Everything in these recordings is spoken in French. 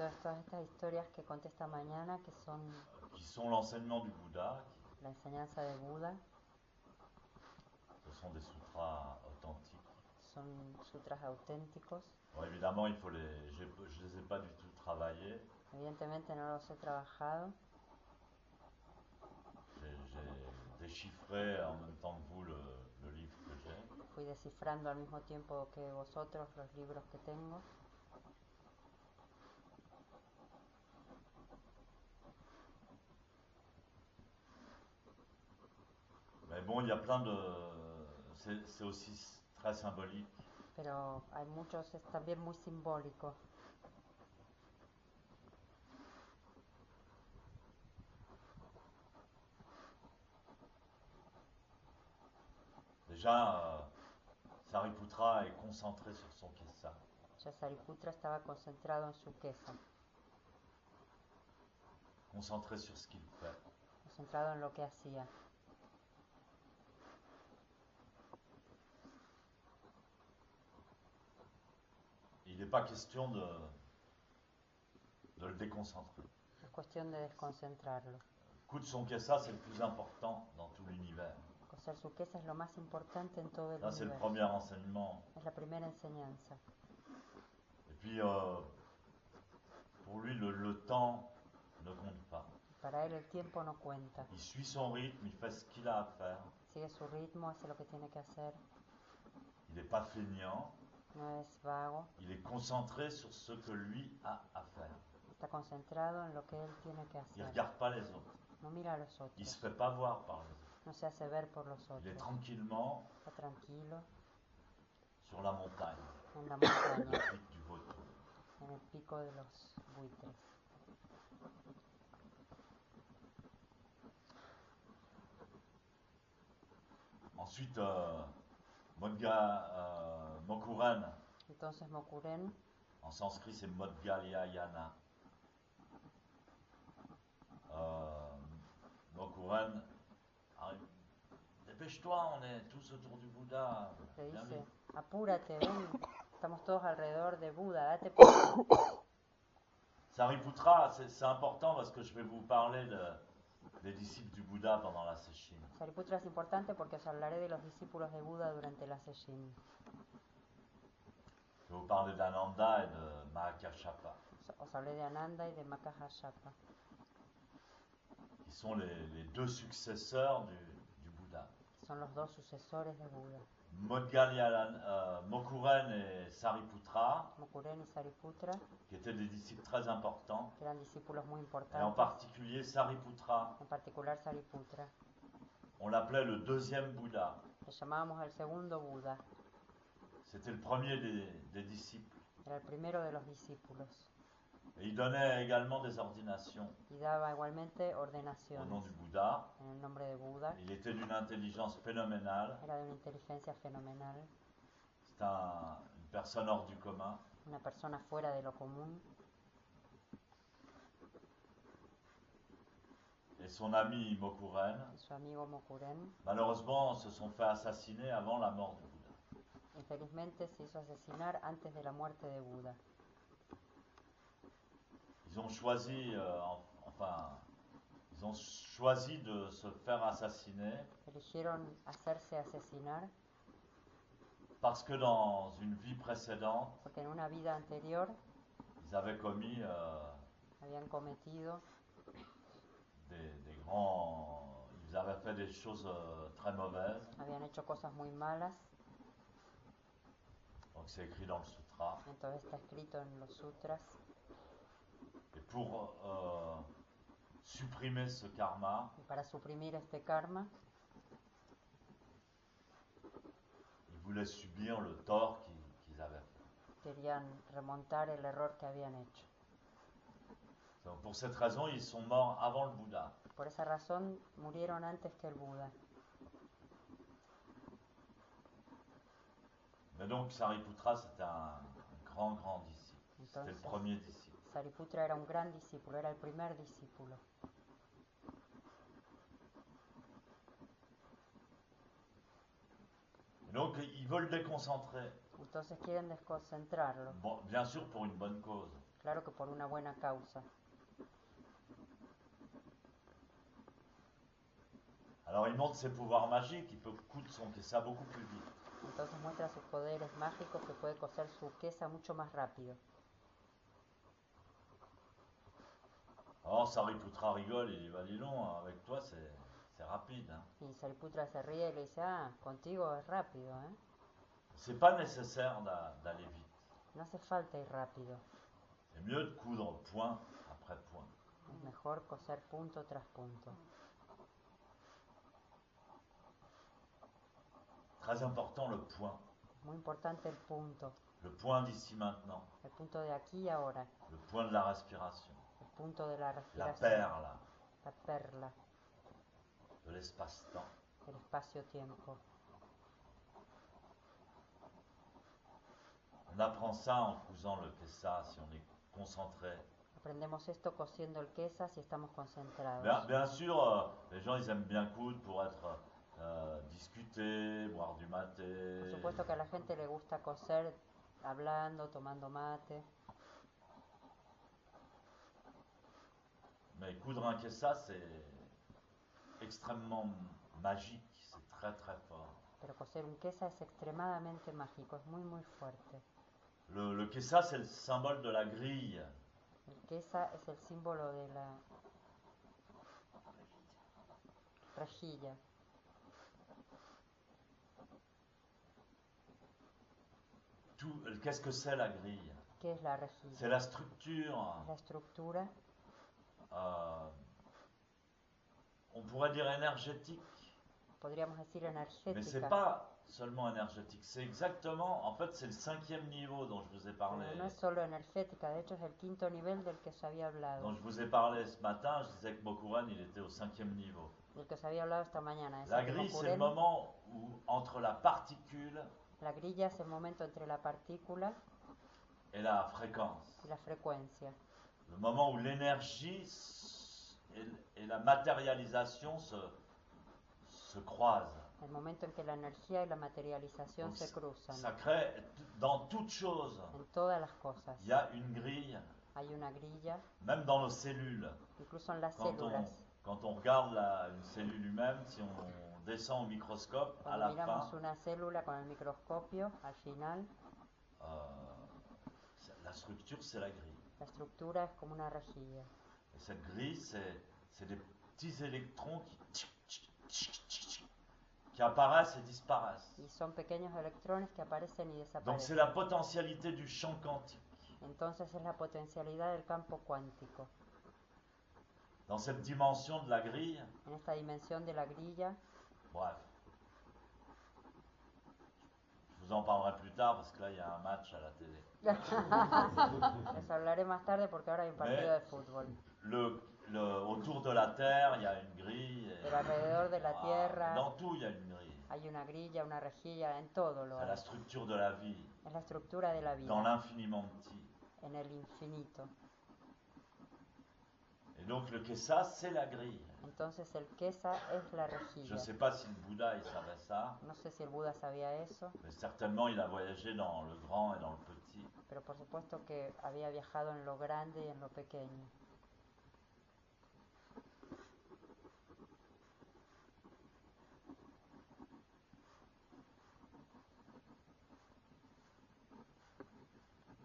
Entonces todas estas historias que conté esta mañana, qui sont l'enseignement du Bouddha, la enseñanza de Buda, ce sont des sutras authentiques. son sutras auténticos. Bon, évidemment, je les ai pas du tout travaillés. Evidentemente no los he trabajado. J'ai déchiffré en même temps que vous le livre que j'ai. Fui descifrando al mismo tiempo que vosotros los libros que tengo. Mais bon, il y a plein de... C'est aussi très symbolique. Pero hay muchos, es también muy simbólico. Déjà, Sariputra est concentré sur son kesa. Ya Sariputra estaba concentrado en su kesa, Concentré sur ce qu'il fait. concentrado en lo que hacía. Il n'est pas question de le déconcentrer. Es cuestión de desconcentrarlo. Coudre son kesa, c'est le plus important dans tout l'univers. Coser su kesa es lo más importante en todo el Là, c'est le universo. premier enseignement. Es la primera enseñanza. Et puis, pour lui, le temps ne compte pas. Para él el tiempo no cuenta. Il suit son rythme, il fait ce qu'il a à faire. Sigue su ritmo, hace lo que tiene que hacer. Il n'est pas feignant. No es vago. Il est concentré sur ce que lui a à faire. Está concentrado en lo que él tiene que Il hacer. ne regarde pas les autres. No mira a los Il ne otros. se fait pas voir par les autres. No se hace ver por los Il est otros. tranquillement Está tranquilo sur la montagne, en la montaña, le pic du vautour. en el pico de los buitres. Ensuite, Mokuren, Entonces Mokuren, en sanskrit c'est Modgalyayana. Mokuren, dépêche-toi, on est tous autour du Bouddha. le Viens dice, vite. apúrate, ven, estamos todos alrededor de Buda, date prisa. Sariputra, c'est important parce que je vais vous parler des disciples du Bouddha pendant la Sesshin. Sariputra es importante porque os hablaré de los discípulos de Buda durante la Sesshin. Je vais vous parler d'Ananda et de Mahakashapa, Os hablé de Ananda y de Mahakashapa, qui sont les deux successeurs du Bouddha. que son los dos sucesores de Buda. Mokuren et Sariputra, Mokuren y Sariputra, qui étaient des disciples très importants, que eran discípulos muy et en importantes, particulier Sariputra, en particular Sariputra. on l'appelait le deuxième Bouddha. Le llamábamos el segundo Buda, C'était le premier des disciples. era el primero de los discípulos. Et il donnait également des ordinations Y daba igualmente au nom ordenaciones du Bouddha. en el nombre de Buda. Il était d'une intelligence phénoménale. Era de una inteligencia fenomenal, C'est une personne hors du commun. una persona fuera de lo común. Et son ami Mokuren, Y su amigo Mokuren, malheureusement, se sont fait assassiner avant la mort du Bouddha. infelizmente se hizo asesinar antes de la muerte de Buda. Ils ont choisi, ils ont choisi de se faire assassiner Eligieron hacerse asesinar parce que dans une vie précédente, porque en una vida anterior ils avaient commis habían cometido des grands... Ils avaient fait des choses très mauvaises. habían hecho cosas muy malas. Donc c'est écrit dans le sutra. Entonces está escrito en los sutras. Et pour supprimer ce karma, Y para suprimir este karma, ils voulaient subir le tort qu'ils avaient fait. querían remontar el error que habían hecho. Donc, pour cette raison, ils sont morts avant le Bouddha. Por esa razón murieron antes que el Buda. Mais donc Sariputra, c'était un grand disciple. C'était le Entonces, premier disciple. Sariputra era un gran discípulo, era el primer discípulo. Et donc ils veulent déconcentrer. Entonces quieren desconcentrarlo, Bon, bien sûr pour une bonne cause. Claro que por una buena causa. Alors il montre ses pouvoirs magiques, il peut coudre son kessa beaucoup plus vite. Entonces muestra sus poderes mágicos que puede coser su quesa mucho más rápido. Alors Sariputra rigole, il dit bah dis donc, avec toi c'est rapide. Hein. Y Sariputra se ríe y le dice, ah, contigo es rápido, ¿eh? C'est pas nécessaire d'aller vite. No hace falta ir rápido. C'est mieux de coudre point après point. Es mejor coser punto tras punto. Très important le point. Muy importante el punto. Le point d'ici maintenant. El punto de aquí y ahora. Le point de la respiration. El punto de la La respiración. perle La perla. de l'espace-temps. El espacio-tiempo. On apprend ça en cousant le kessa si on est concentré. Aprendemos esto cosiendo el quesa si estamos concentrados. Bien sûr, les gens ils aiment bien coudre pour être discuter, boire du maté. Por supuesto que a la gente le gusta coser hablando, tomando mate. Mais coudre un kessa c'est extrêmement magique, c'est très très fort. Pero coser un quesa es extremadamente mágico, es muy muy fuerte. Le kessa c'est le symbole de la grille. El quesa es el símbolo de la rejilla. Qu'est-ce que c'est la grille? ¿Qué es la rejilla? C'est la structure. La estructura, On pourrait dire énergétique. podríamos decir Mais c'est energética. pas seulement énergétique, c'est exactement, en fait c'est le 5e niveau dont je vous ai parlé. Pero no es solo energética, de hecho es el quinto nivel del que os había hablado. Dont je vous ai parlé ce matin, je disais que Mokuren il était au 5e niveau. Del que os había hablado esta mañana. La grille c'est le moment où entre la particule La grilla es el momento entre la partícula et la fréquence. y la frecuencia. Le moment où l'énergie et la matérialisation se croisent. El momento en que la energía y la materialización Donc, se cruzan. ça crée, dans toute chose, En todas las cosas. il y a une grille, Hay una grilla, même dans nos cellules. incluso en las Quand células. quand on regarde une cellule humaine, si on descend au microscope, à Cuando la miramos fin, una célula con el microscopio, al final, la structure, c'est la grille. la estructura es como una rejilla. Et cette grille, c'est des petits électrons qui apparaissent et disparaissent. Y son pequeños electrones que aparecen y Donc c'est desaparecen. la potentialité du champ quantique. Entonces es la potencialidad del campo cuántico. Dans cette dimension de la grille, En esta dimensión de la grilla, bref. Je vous en parlerai plus tard parce que là, il y a un match à la télé. les hablaré más tarde porque ahora hay un partido de fútbol. Autour de la Terre, il y a une grille. Pero alrededor de la Tierra Dans tout, il y a une grille. hay una grilla, una rejilla, en todo lo C'est hay. la structure de la vie, Es la estructura de la vida, dans l'infiniment petit. en el infinito. Et donc le Kessa, c'est la grille. Entonces el quesa es la Je rejilla. ne sais pas si le Bouddha, il savait ça, No sé si el Buda sabía eso, mais certainement il a voyagé dans le grand et dans le petit. pero por supuesto que había viajado en lo grande y en lo pequeño.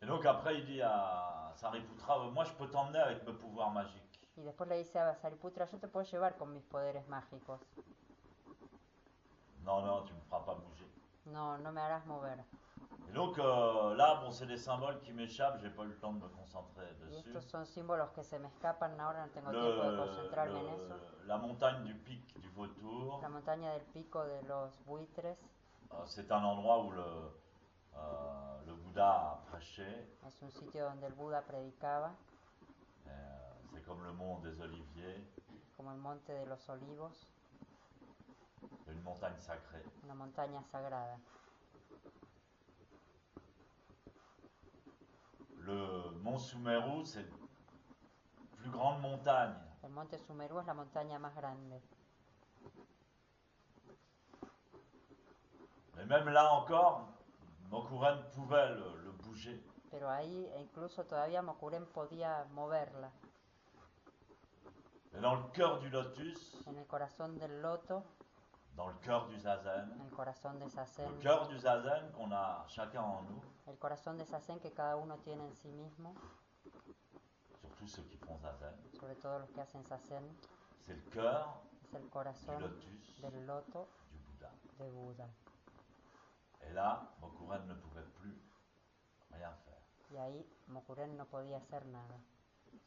Et donc après, il dit à Sariputra, moi je peux t'emmener avec mes pouvoirs magiques. Y después le dice a Sariputra, yo te puedo llevar con mis poderes mágicos. Non, non, tu me feras pas bouger. No, no me harás mover. Et donc là, bon, c'est des symboles qui m'échappent, j'ai pas eu le temps de me concentrer Y dessus. estos son símbolos que se me escapan, ahora no tengo tiempo de concentrarme en eso. La montagne du pic du vautour, La montaña del pico de los buitres c'est un endroit où le Bouddha a prêché. es un sitio donde el Buda predicaba, C'est comme le mont des Oliviers, como el monte de los olivos, une montagne sacrée. una montaña sagrada. Le mont Sumeru, c'est la plus grande montagne. El monte Sumeru es la montaña más grande. Mais même là encore, Mokuren pouvait le bouger. Pero ahí incluso todavía Mokuren podía moverla. Et dans le cœur du lotus, En el corazón del loto, dans le cœur du en zazen, el corazón de le Sazen, cœur du zazen qu'on a chacun en nous, el corazón de Sazen que cada uno tiene en sí mismo, surtout ceux qui font zazen, sobre todo los que hacen Sazen, c'est le cœur es el du corazón lotus del loto du Bouddha. de Buda. Et là, Mokuren ne pouvait plus rien faire. Y ahí Mokuren no podía hacer nada.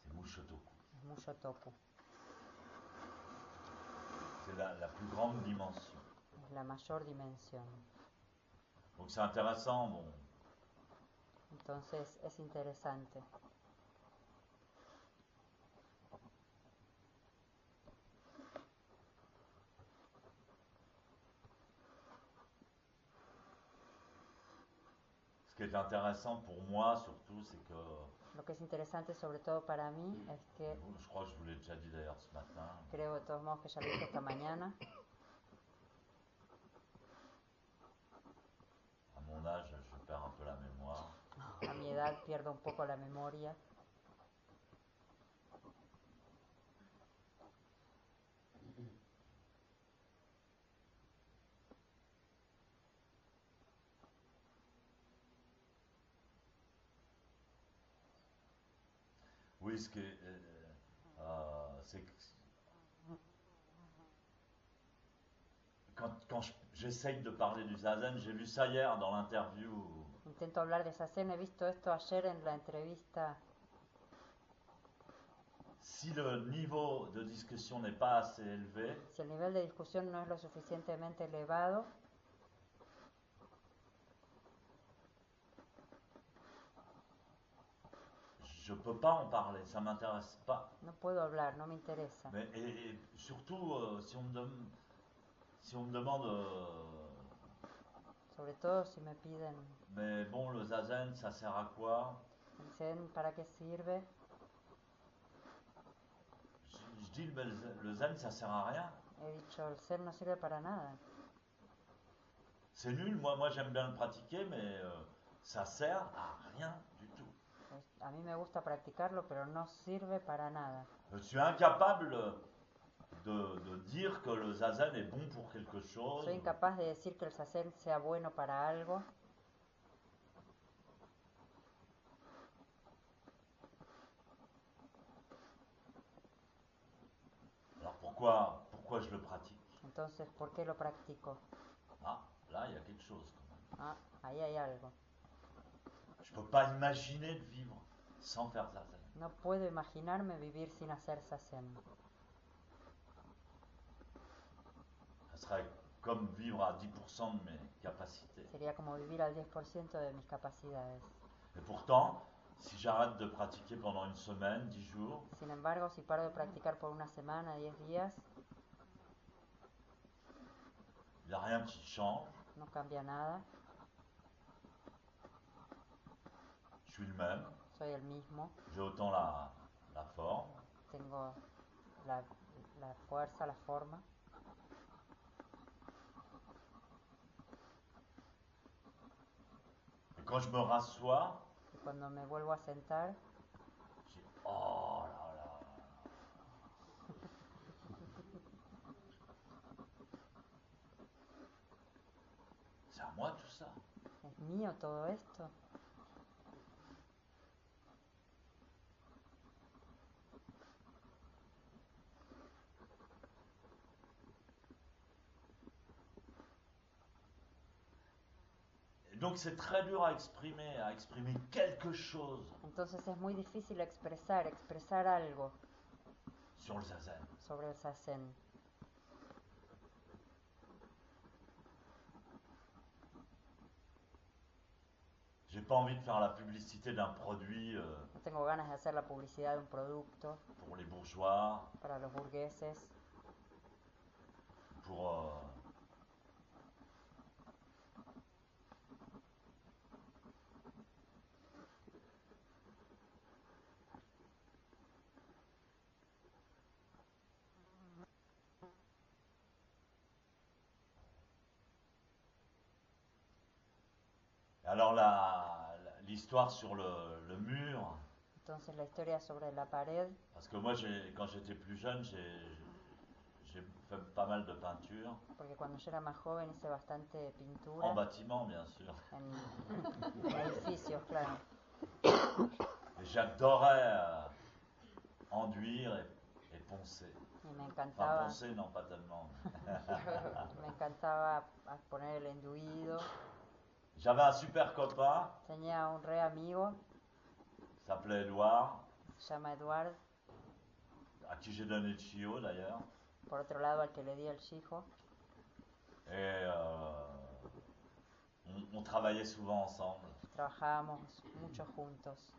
C'est Mushotoku. Es Mushotoku, C'est la plus grande dimension. es la mayor dimensión. Donc c'est intéressant, bon. Entonces es interesante. Ce qui est intéressant pour moi surtout, c'est que, Lo que es interesante sobre todo para mí es que, je crois que je vous l'ai déjà dit d'ailleurs ce matin, creo de todos modos que ya lo dije esta mañana, à mon âge, je perds un peu la mémoire. a mi edad pierdo un poco la memoria. Oui, ce qui est, c'est que quand j'essaye de parler du zazen, j'ai vu ça hier dans l'interview. Intento hablar de Sazen, he visto esto ayer en la entrevista. Si le niveau de discussion n'est pas assez élevé, Si el nivel de discusión no es lo suficientemente elevado, je ne peux pas en parler, ça ne m'intéresse pas. no puedo hablar, no me interesa. Mais, et surtout, si on me demande, Sobre todo si me piden, mais bon, le zazen, ça sert à quoi? el Zen, ¿para qué sirve? Je dis, le zen, ça sert à rien. He dicho, el Zen no sirve para nada. C'est nul, moi j'aime bien le pratiquer, mais ça sert à rien du tout. A mí me gusta practicarlo, pero no sirve para nada. Je suis incapable de dire que le zazen est bon pour quelque chose. Soy incapaz de decir que el Sazen sea bueno para algo. Alors pourquoi je le pratique? Entonces, ¿por qué lo practico? Ah, là il y a quelque chose quand même. Ah, ahí hay algo. Je peux pas imaginer de vivre sans faire zazen. No puedo imaginarme vivir sin hacer Sazen. Ça serait comme vivre à 10% de mes capacités. Sería como vivir al 10% de mis capacidades. Et pourtant, si j'arrête de pratiquer pendant une semaine, 10 jours, Sin embargo, si paro de practicar por una semana, 10 días, il n'y a rien qui change. no cambia nada. Je suis le même. Soy el mismo. J'ai autant la forme. Tengo la fuerza, la forma. Et quand je me rassois, Y cuando me vuelvo a sentar, je dis oh là là. C'est à moi tout ça. ¿es mío todo esto? Et donc c'est très dur à exprimer quelque chose Entonces es muy difícil expresar algo sur le zazen. sobre el Sazen. J'ai pas envie de faire la publicité d'un produit No tengo ganas de hacer la publicidad de un producto pour les bourgeois, para los burgueses, pour alors l'histoire sur le mur, Entonces la historia sobre la pared, parce que moi, quand j'étais plus jeune, j'ai fait pas mal de peinture, porque cuando yo era más joven hice bastante en pintura bâtiment, bien sûr. en edificios, claro. Et j'adorais enduire et poncer. Y me Enfin, encantaba, poncer, non, pas tellement. me encantaba poner el enduido. J'avais un super copain, Tenía un re amigo, qui s'appelait Edouard, se llama Eduard, à qui j'ai donné le chiot d'ailleurs. por otro lado al que le di el chijo, Et on travaillait souvent ensemble. trabajábamos mucho juntos.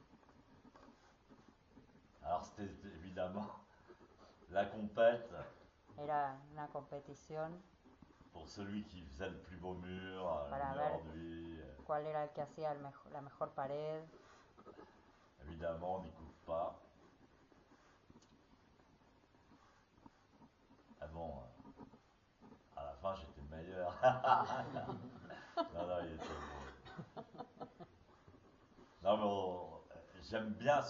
Alors c'était évidemment la compète Era una competición pour celui qui faisait le plus beau mur, Para le ver. mur enduit. cuál era el que hacía la mejor pared. Évidemment, on n'y coupe pas. Ah bon, à la fin j'étais le meilleur. Non, non, il était beau. Non, mais j'aime bien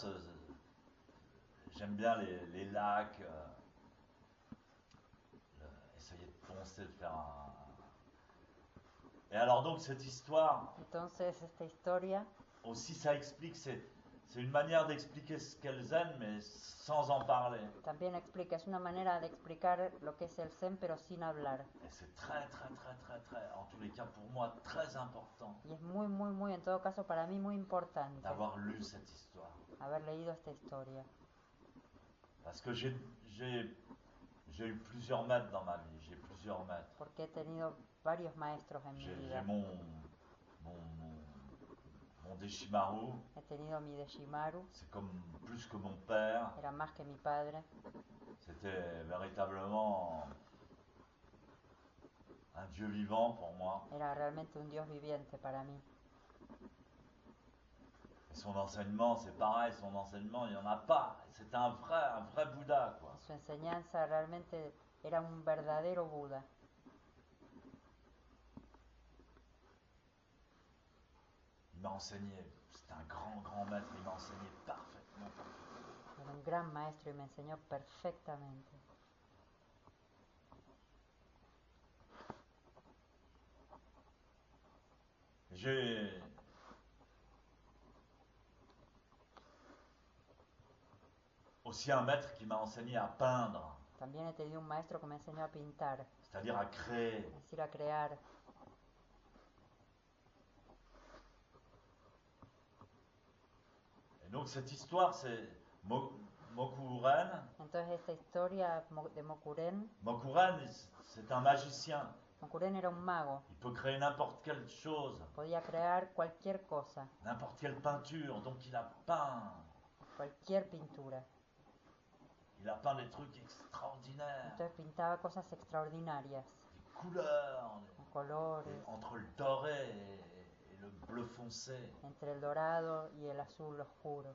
j'aime bien les lacs, essayer de poncer, de faire un. Et alors donc cette histoire, Entonces esta historia aussi ça explique, c'est une manière d'expliquer ce qu'est le zen, mais sans en parler. también explica, es una manera de explicar lo que es el zen pero sin hablar. Et c'est très, en tous les cas pour moi, très important Y es muy, en todo caso para mí muy importante d'avoir lu cette histoire. haber leído esta historia. Parce que j'ai eu plusieurs maîtres dans ma vie, j'ai plusieurs maîtres. Porque he tenido varios maestros en mi J'ai vida. mon Deshimaru, He tenido mi Deshimaru, c'est comme plus que mon père, era más que mi padre. c'était véritablement un Dieu vivant pour moi. Era realmente un Dios viviente para mí. Et son enseignement, c'est pareil, son enseignement, il n'y en a pas. C'était un vrai Bouddha, quoi. Su enseñanza realmente era un verdadero Buda. Il m'a enseigné, c'était un grand maître, il m'a enseigné parfaitement. Era un gran maestro y me enseñó perfectamente. J'ai aussi un maître qui m'a enseigné à peindre, También he tenido un maestro que me enseñó a pintar, c'est-à-dire à créer. es decir, a crear. Et donc cette histoire, c'est Mokuren. Entonces esta historia de Mokuren, Mokuren, c'est un magicien. Mokuren era un mago, Il peut créer n'importe quelle chose, podía crear cualquier cosa, n'importe quelle peinture. Donc il a peint cualquier pintura. des trucs extraordinaires. Entonces pintaba cosas extraordinarias, Des couleurs, colores, entre le doré et le bleu foncé. entre el dorado y el azul oscuro.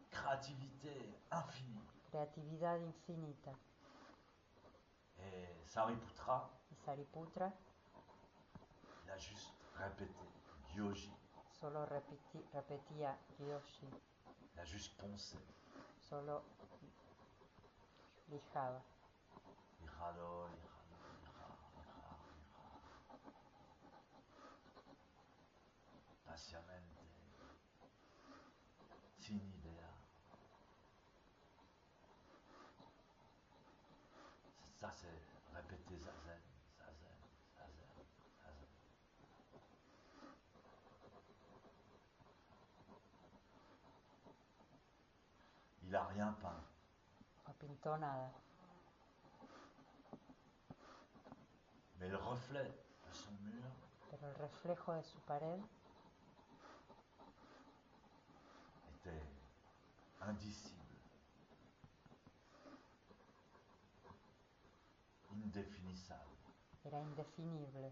Créativité infinie. Creatividad infinita. Et Sariputra, Y Sariputra il a juste répété Gyoji. solo repetía Ryoshi, Il a juste poncé. solo lijaba. Lijado. Paciamente. Sin idea. Ça, c'est répéter zazen. Il n'a rien peint. No pintó nada. Mais le reflet de son mur Pero el reflejo de su pared était indicible, indéfinissable. era indefinible.